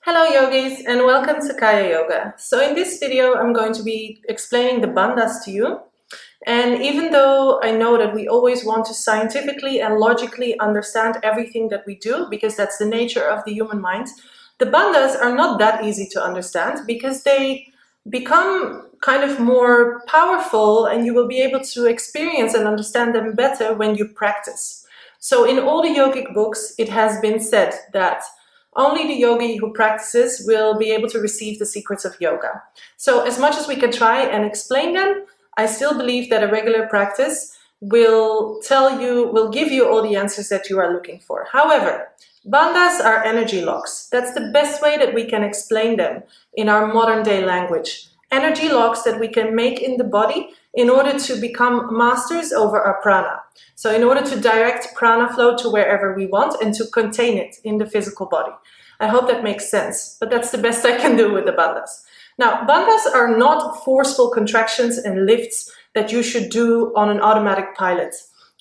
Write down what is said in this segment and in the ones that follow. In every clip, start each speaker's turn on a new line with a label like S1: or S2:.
S1: Hello yogis and welcome to Kaya Yoga. So in this video I'm going to be explaining the bandhas to you. And even though I know that we always want to scientifically and logically understand everything that we do, because that's the nature of the human mind, the bandhas are not that easy to understand because they become kind of more powerful and you will be able to experience and understand them better when you practice. So in all the yogic books it has been said that only the yogi who practices will be able to receive the secrets of yoga. So as much as we can try and explain them, I still believe that a regular practice will give you all the answers that you are looking for. However, bandhas are energy locks. That's the best way that we can explain them in our modern day language. Energy locks that we can make in the body in order to become masters over our prana. So in order to direct prana flow to wherever we want and to contain it in the physical body. I hope that makes sense, but that's the best I can do with the bandhas. Now, bandhas are not forceful contractions and lifts that you should do on an automatic pilot.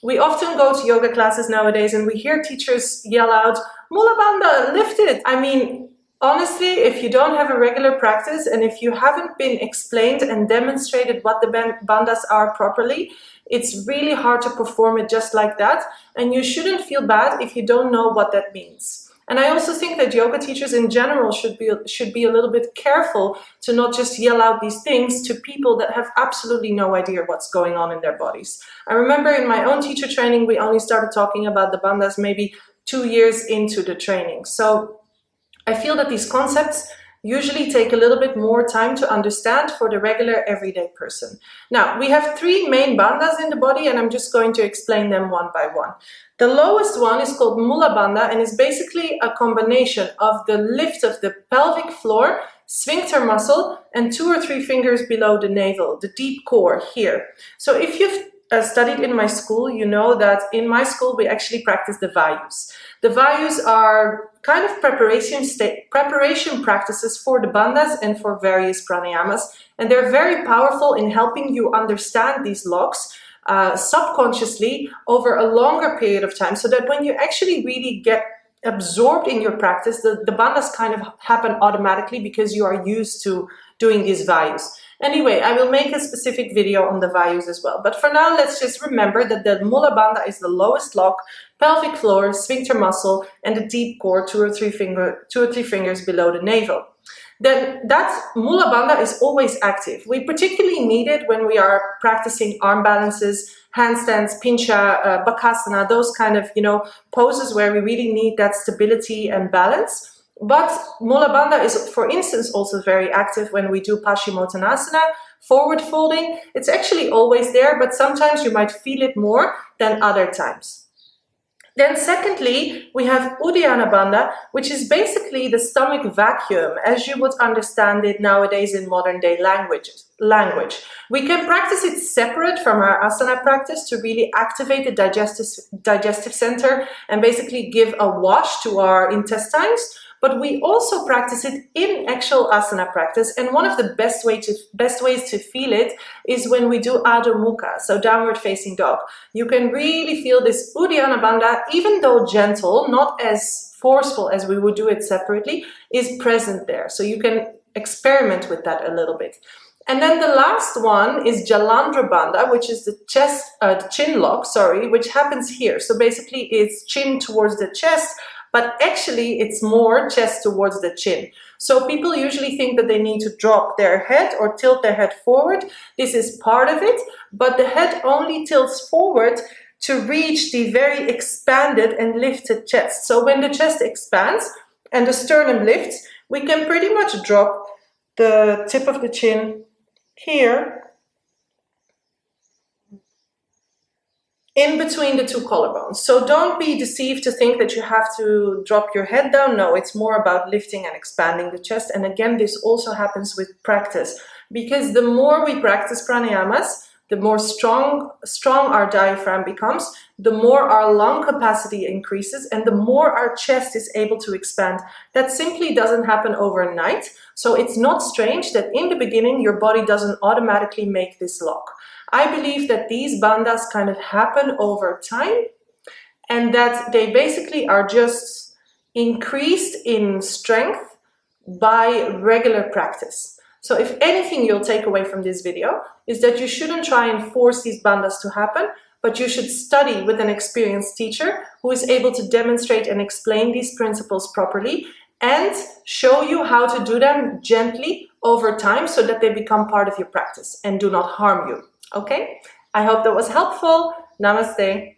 S1: We often go to yoga classes nowadays and we hear teachers yell out, Mula Bandha, lift it! I mean, honestly, if you don't have a regular practice and if you haven't been explained and demonstrated what the bandhas are properly, it's really hard to perform it just like that, and you shouldn't feel bad if you don't know what that means. And I also think that yoga teachers in general should be a little bit careful to not just yell out these things to people that have absolutely no idea what's going on in their bodies. I remember in my own teacher training, we only started talking about the bandhas maybe 2 years into the training. So I feel that these concepts usually take a little bit more time to understand for the regular everyday person. Now, we have 3 main bandhas in the body and I'm just going to explain them one by one. The lowest one is called Mula Bandha and is basically a combination of the lift of the pelvic floor, sphincter muscle, and 2 or 3 fingers below the navel, the deep core here. So if you've studied in my school, you know that in my school we actually practice the vayus. The vayus are kind of preparation practices for the bandhas and for various pranayamas, and they're very powerful in helping you understand these locks subconsciously over a longer period of time, so that when you actually really get absorbed in your practice, the bandhas kind of happen automatically because you are used to doing these vayus. Anyway, I will make a specific video on the vayus as well. But for now, let's just remember that the Mula Bandha is the lowest lock, pelvic floor, sphincter muscle, and the deep core, 2 or 3 fingers below the navel. Then that Mula Bandha is always active. We particularly need it when we are practicing arm balances, handstands, pincha, bakasana, those kind of, poses where we really need that stability and balance. But Mula Bandha is, for instance, also very active when we do Paschimottanasana, forward folding. It's actually always there, but sometimes you might feel it more than other times. Then secondly, we have Udyana Bandha, which is basically the stomach vacuum, as you would understand it nowadays in modern day language. We can practice it separate from our asana practice to really activate the digestive center and basically give a wash to our intestines. But we also practice it in actual asana practice, and one of the best ways to feel it is when we do Adho Mukha, so downward facing dog. You can really feel this Udyana Bandha, even though gentle, not as forceful as we would do it separately, is present there. So you can experiment with that a little bit. And then the last one is Jalander Bandha, which is the chin lock, which happens here. So basically it's chin towards the chest, but actually it's more chest towards the chin. So people usually think that they need to drop their head or tilt their head forward. This is part of it, but the head only tilts forward to reach the very expanded and lifted chest. So when the chest expands and the sternum lifts, we can pretty much drop the tip of the chin here in between the 2 collarbones. So don't be deceived to think that you have to drop your head down. No, it's more about lifting and expanding the chest. And again, this also happens with practice, because the more we practice pranayamas, the more strong our diaphragm becomes, the more our lung capacity increases, and the more our chest is able to expand. That simply doesn't happen overnight. So it's not strange that in the beginning, your body doesn't automatically make this lock. I believe that these bandhas kind of happen over time and that they basically are just increased in strength by regular practice. So if anything you'll take away from this video is that you shouldn't try and force these bandhas to happen, but you should study with an experienced teacher who is able to demonstrate and explain these principles properly and show you how to do them gently over time so that they become part of your practice and do not harm you. Okay? I hope that was helpful. Namaste.